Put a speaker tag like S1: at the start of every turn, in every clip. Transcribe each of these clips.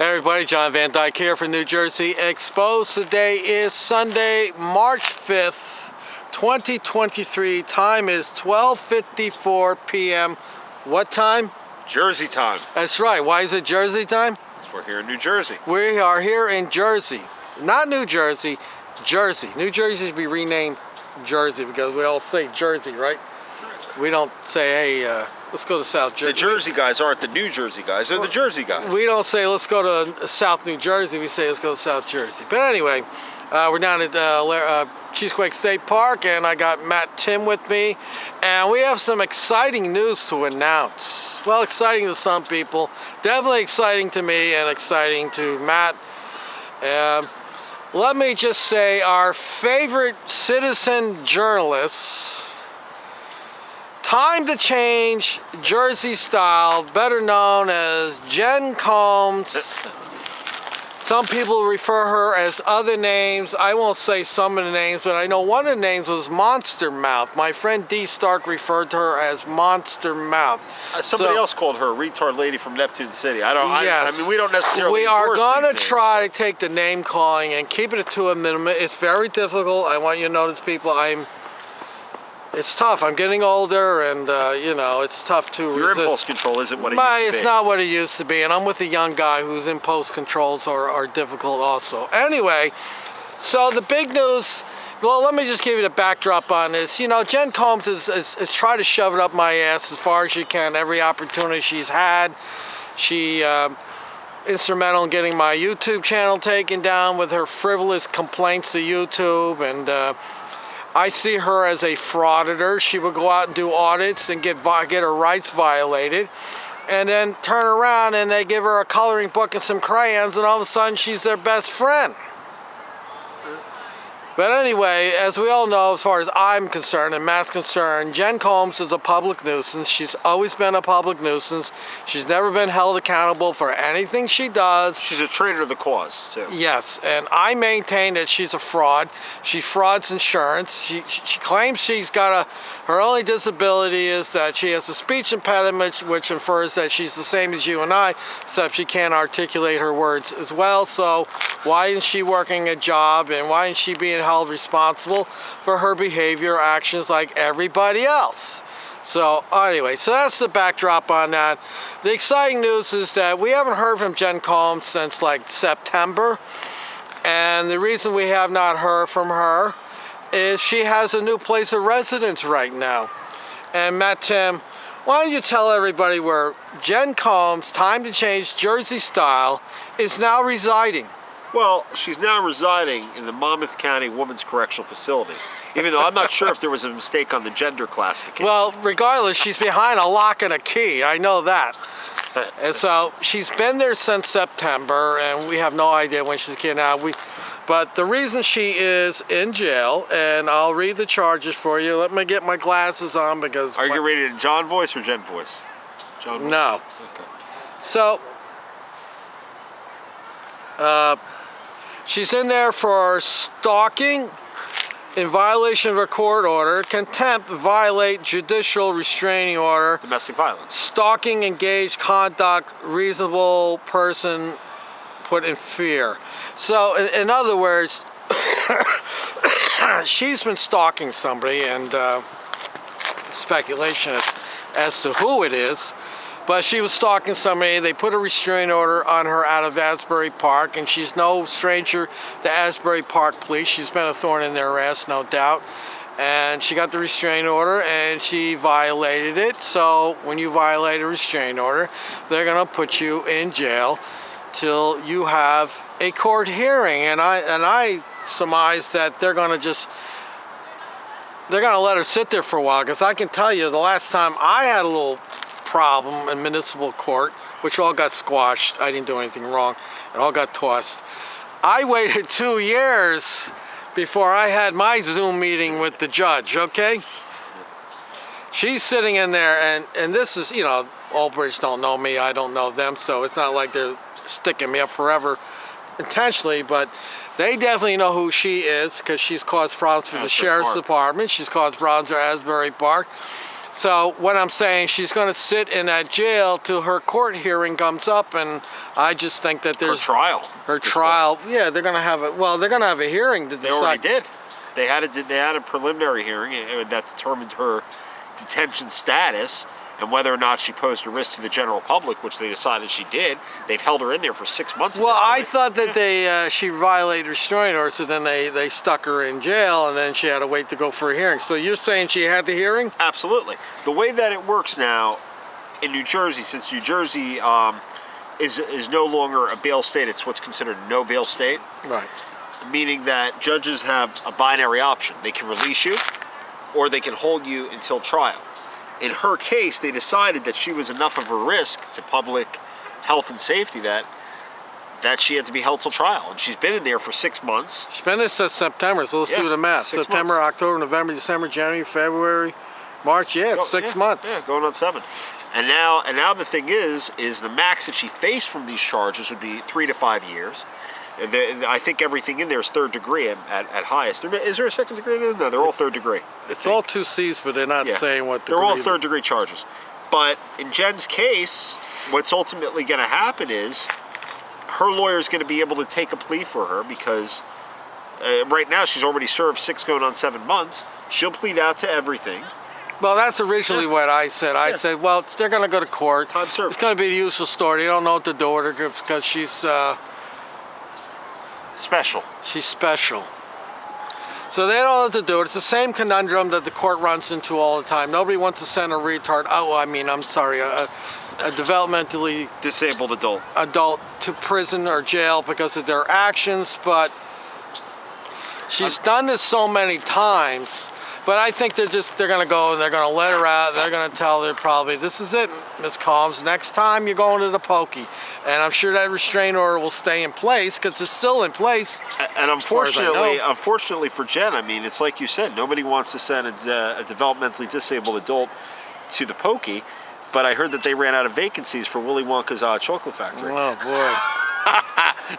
S1: Hey everybody, John Van Dyke here for New Jersey Exposed. Today is Sunday, March 5th, 2023. Time is 12:54 p.m. What time?
S2: Jersey time.
S1: That's right. Why is it Jersey time?
S2: Because we're here in New Jersey.
S1: We are here in Jersey. Not New Jersey, Jersey. New Jersey should be renamed Jersey because we all say Jersey, right? We don't say, hey, let's go to South Jersey.
S2: The Jersey guys aren't the New Jersey guys. They're the Jersey guys.
S1: We don't say, let's go to South New Jersey. We say, let's go to South Jersey. But anyway, we're down at Cheesequake State Park, and I got Matt Tim with me. And we have some exciting news to announce. Well, exciting to some people. Definitely exciting to me and exciting to Matt. Let me just say, our favorite citizen journalists, time to change, Jersey style, better known as Jen Coombs. Some people refer her as other names. I won't say some of the names, but I know one of the names was Monster Mouth. My friend D. Stark referred to her as Monster Mouth.
S2: Somebody else called her a retard lady from Neptune City. I mean, we don't necessarily.
S1: We are going to try to take the name calling and keep it to a minimum. It's very difficult. I want you to notice, people, it's tough. I'm getting older, and you know, it's tough to
S2: Your
S1: resist.
S2: impulse control isn't what it used to be.
S1: It's not what it used to be, and I'm with a young guy whose impulse controls are difficult also. Anyway, so the big news, well, let me just give you the backdrop on this. You know, Jen Coombs is trying to shove it up my ass as far as she can, every opportunity she's had. She instrumental in getting my YouTube channel taken down with her frivolous complaints to YouTube, and I see her as a frauditor. She would go out and do audits and get her rights violated, and then turn around and they give her a coloring book and some crayons, and all of a sudden she's their best friend. But anyway, as we all know, as far as I'm concerned and Matt's concerned, Jen Coombs is a public nuisance. She's always been a public nuisance. She's never been held accountable for anything she does.
S2: She's a traitor to the cause, too.
S1: Yes, and I maintain that she's a fraud. She frauds insurance. She claims she's got her only disability is that she has a speech impediment, which infers that she's the same as you and I, except she can't articulate her words as well. So why isn't she working a job, and why isn't she being held responsible for her behavior or actions like everybody else? So anyway, so that's the backdrop on that. The exciting news is that we haven't heard from Jen Coombs since like September, and the reason we have not heard from her is she has a new place of residence right now. And Matt Tim, why don't you tell everybody where Jen Coombs, time to change Jersey style, is now residing?
S2: Well, she's now residing in the Monmouth County Women's Correctional Facility, even though I'm not sure if there was a mistake on the gender classification.
S1: Well, regardless, she's behind a lock and a key. I know that. And so she's been there since September, and we have no idea when she's getting out. But the reason she is in jail, and I'll read the charges for you. Let me get my glasses on because...
S2: Are you reading in John voice or Jen voice? John voice?
S1: No.
S2: Okay.
S1: So, she's in there for stalking in violation of a court order, contempt, violate judicial restraining order,
S2: Domestic violence,
S1: stalking, engaged conduct, reasonable person put in fear. So, in other words, she's been stalking somebody, and speculation as to who it is. But she was stalking somebody. They put a restraining order on her out of Asbury Park, and she's no stranger to Asbury Park police. She's been a thorn in their ass, no doubt. And she got the restraining order, and she violated it. So when you violate a restraining order, they're going to put you in jail till you have a court hearing. And I surmise that they're going to let her sit there for a while, because I can tell you the last time I had a little problem in municipal court, which all got squashed. I didn't do anything wrong. It all got tossed. I waited 2 years before I had my Zoom meeting with the judge, okay? She's sitting in there, and this is, you know, Aldbridge don't know me, I don't know them, so it's not like they're sticking me up forever intentionally, but they definitely know who she is, because she's caused problems for the sheriff's department. She's caused problems at Asbury Park. So what I'm saying, she's going to sit in that jail till her court hearing comes up, and I just think that there's
S2: Her trial.
S1: Yeah, they're going to have it. Well, they're going to have a hearing to decide.
S2: They already did. They had a preliminary hearing that determined her detention status and whether or not she posed a risk to the general public, which they decided she did. They've held her in there for 6 months.
S1: Well, I thought that she violated restraining order, so then they stuck her in jail, and then she had to wait to go for a hearing. So you're saying she had the hearing?
S2: Absolutely. The way that it works now in New Jersey, since New Jersey is no longer a bail state, it's what's considered a no bail state.
S1: Right.
S2: Meaning that judges have a binary option. They can release you, or they can hold you until trial. In her case, they decided that she was enough of a risk to public health and safety that she had to be held till trial. And she's been in there for 6 months.
S1: She's been there since September, so let's do the math.
S2: 6
S1: September,
S2: months.
S1: October, November, December, January, February, March. Yeah, it's 6 months.
S2: Yeah, going on 7. And now the thing is the max that she faced from these charges would be 3 to 5 years. I think everything in there is third degree at highest. Is there a second degree? No, they're all third degree.
S1: It's all 2 C's, but they're not saying what the
S2: They're all third degree charges. But in Jen's case, what's ultimately going to happen is her lawyer is going to be able to take a plea for her because right now she's already served 6 going on 7 months. She'll plead out to everything.
S1: Well, that's originally what I said. I said, well, they're going to go to court.
S2: Time served.
S1: It's going to be the usual story. They don't know what to do with her because she's...
S2: Special.
S1: She's special. So they don't know what to do. It's the same conundrum that the court runs into all the time. Nobody wants to send a retard, a developmentally
S2: disabled
S1: adult to prison or jail because of their actions, but she's done this so many times. But I think they're going to go and they're going to let her out. They're going to tell her probably, this is it, Miss Coombs. Next time you're going to the pokey. And I'm sure that restraining order will stay in place because it's still in place.
S2: And unfortunately for Jen, I mean, it's like you said, nobody wants to send a developmentally disabled adult to the pokey. But I heard that they ran out of vacancies for Willy Wonka's chocolate factory.
S1: Oh, boy.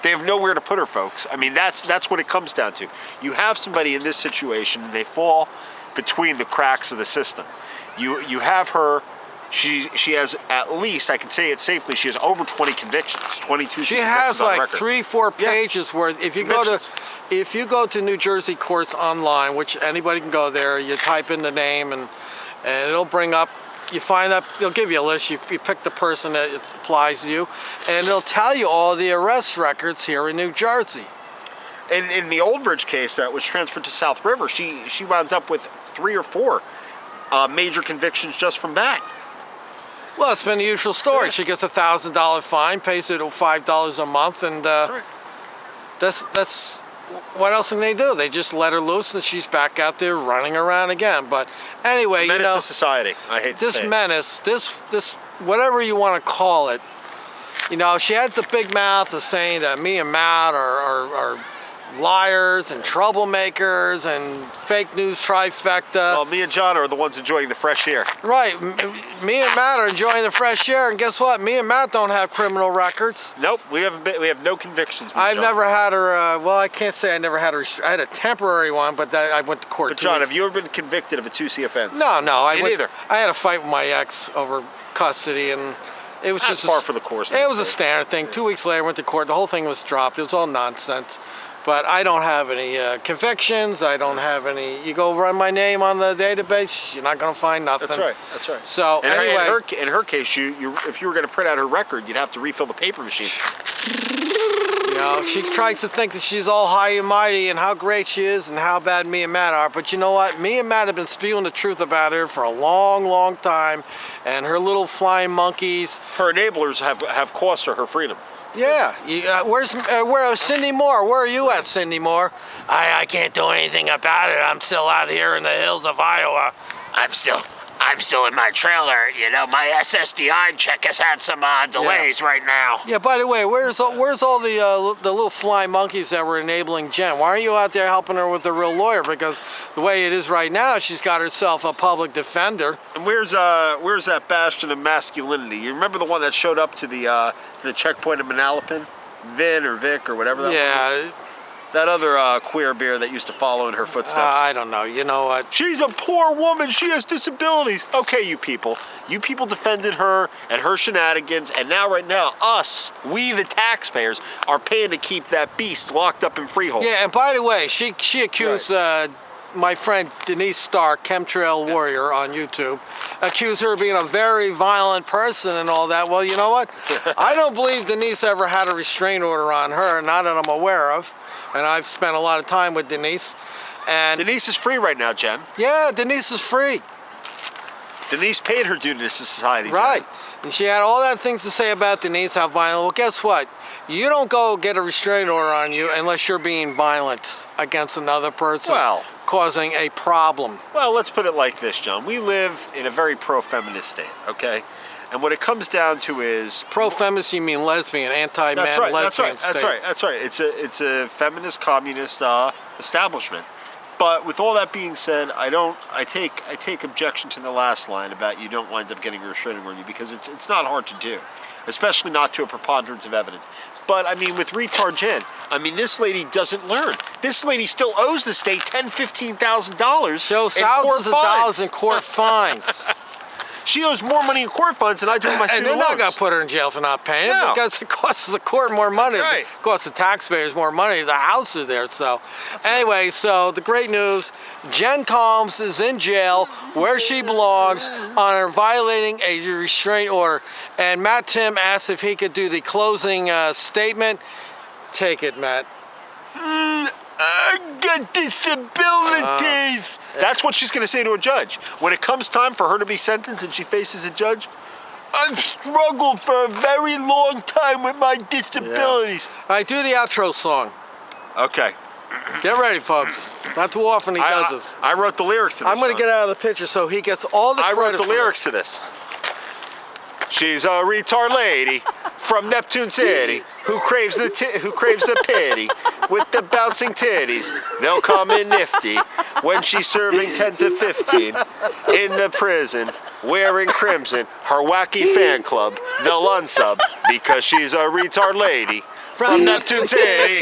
S2: They have nowhere to put her, folks. I mean, that's what it comes down to. You have somebody in this situation, and they fall between the cracks of the system. You have her. She has at least, I can say it safely, she has over 20 convictions, 22.
S1: She has like 3-4 pages worth. If you go to New Jersey Courts Online, which anybody can go there, you type in the name and it'll bring up. You find up, they'll give you a list. You pick the person that applies to you, and they'll tell you all the arrest records here in New Jersey.
S2: And in the Old Bridge case that was transferred to South River, she wound up with 3 or 4 major convictions just from that.
S1: Well, it's been the usual story.
S2: Yeah.
S1: She gets a $1,000 fine, pays it $5 a month, and that's what else can they do? They just let her loose, and she's back out there running around again. But anyway,
S2: menace to society. I hate to say
S1: this menace, this whatever you want to call it. She had the big mouth of saying that me and Matt are liars and troublemakers and fake news trifecta.
S2: Well, me and John are the ones enjoying the fresh air.
S1: Right. Me and Matt are enjoying the fresh air, and guess what? Me and Matt don't have criminal records.
S2: Nope, we have no convictions.
S1: I've never had her. Well, I can't say I never had her. I had a temporary one, but I went to court.
S2: But John, have you ever been convicted of a 2C offense?
S1: No,
S2: Me neither.
S1: I had a fight with my ex over custody, and it was
S2: That's
S1: just
S2: par for the course.
S1: It was a standard thing. 2 weeks later, I went to court. The whole thing was dropped. It was all nonsense. But I don't have any convictions. I don't have any. You go run my name on the database, you're not going to find nothing.
S2: That's right.
S1: So anyway,
S2: in her case, if you were going to print out her record, you'd have to refill the paper machine.
S1: She tries to think that she's all high and mighty and how great she is and how bad me and Matt are. But you know what? Me and Matt have been spewing the truth about her for a long, long time. And her little flying monkeys.
S2: Her enablers have cost her freedom.
S1: Yeah. Where's Cindy Moore? Where are you at, Cindy Moore? I can't do anything about it. I'm still out here in the hills of Iowa. I'm still in my trailer. My SSDI check has had some delays right now. Yeah. By the way, where's all the little flying monkeys that were enabling Jen? Why aren't you out there helping her with the real lawyer? Because the way it is right now, she's got herself a public defender.
S2: And where's that bastion of masculinity? You remember the one that showed up to the checkpoint in Manalapan? Vin or Vic or whatever that was? That other queer bear that used to follow in her footsteps.
S1: I don't know. You know what?
S2: She's a poor woman. She has disabilities. Okay, you people. You people defended her and her shenanigans, and now, right now, us, we the taxpayers, are paying to keep that beast locked up in freehold.
S1: Yeah, and by the way, she accused my friend Denise Stark, Chemtrail Warrior on YouTube, accused her of being a very violent person and all that. Well, you know what? I don't believe Denise ever had a restraining order on her, not that I'm aware of. And I've spent a lot of time with Denise. And
S2: Denise is free right now, Jen.
S1: yeah, Denise is free.
S2: Denise paid her duty to society, Jen.
S1: Right. And she had all that things to say about Denise, how violent. Well, guess what? You don't go get a restraining order on you unless you're being violent against another person,
S2: Well,
S1: causing a problem.
S2: well, let's put it like this, John. We live in a very pro-feminist state, okay? And what it comes down to is
S1: Pro-feminist, you mean lesbian, anti-man,
S2: that's right,
S1: lesbian
S2: that's
S1: state.
S2: right. That's right. It's a feminist communist establishment. But with all that being said, I take objection to the last line about you don't wind up getting a restraining order because it's not hard to do, especially not to a preponderance of evidence. But I mean, with retard Jen, I mean, this lady doesn't learn. This lady still owes the state $10,000-$15,000.
S1: Shows thousands of dollars in court fines.
S2: She owes more money in court funds than I do in my
S1: And
S2: student
S1: they're not
S2: loans.
S1: going to put her in jail for not paying it
S2: No.
S1: because it costs the court more money.
S2: That's right.
S1: It costs the taxpayers more money. The house is there. So anyway, so the great news, Jen Coombs is in jail where she belongs on her violating a restraint order. And Matt Tim asked if he could do the closing statement. Take it, Matt.
S2: I got disabilities. That's what she's going to say to a judge. When it comes time for her to be sentenced and she faces a judge, I've struggled for a very long time with my disabilities.
S1: All right, do the outro song.
S2: Okay.
S1: Get ready, folks. Not too often he does this.
S2: I wrote the lyrics to this.
S1: I'm going to
S2: John.
S1: get out of the picture so he gets all the
S2: I
S1: credit
S2: wrote the
S1: for it.
S2: lyrics to this. She's a retard lady from Neptune City who craves the pity with the bouncing titties. They'll come in nifty when she's serving 10 to 15 in the prison wearing crimson. Her wacky fan club they'll unsub because she's a retard lady from Neptune City.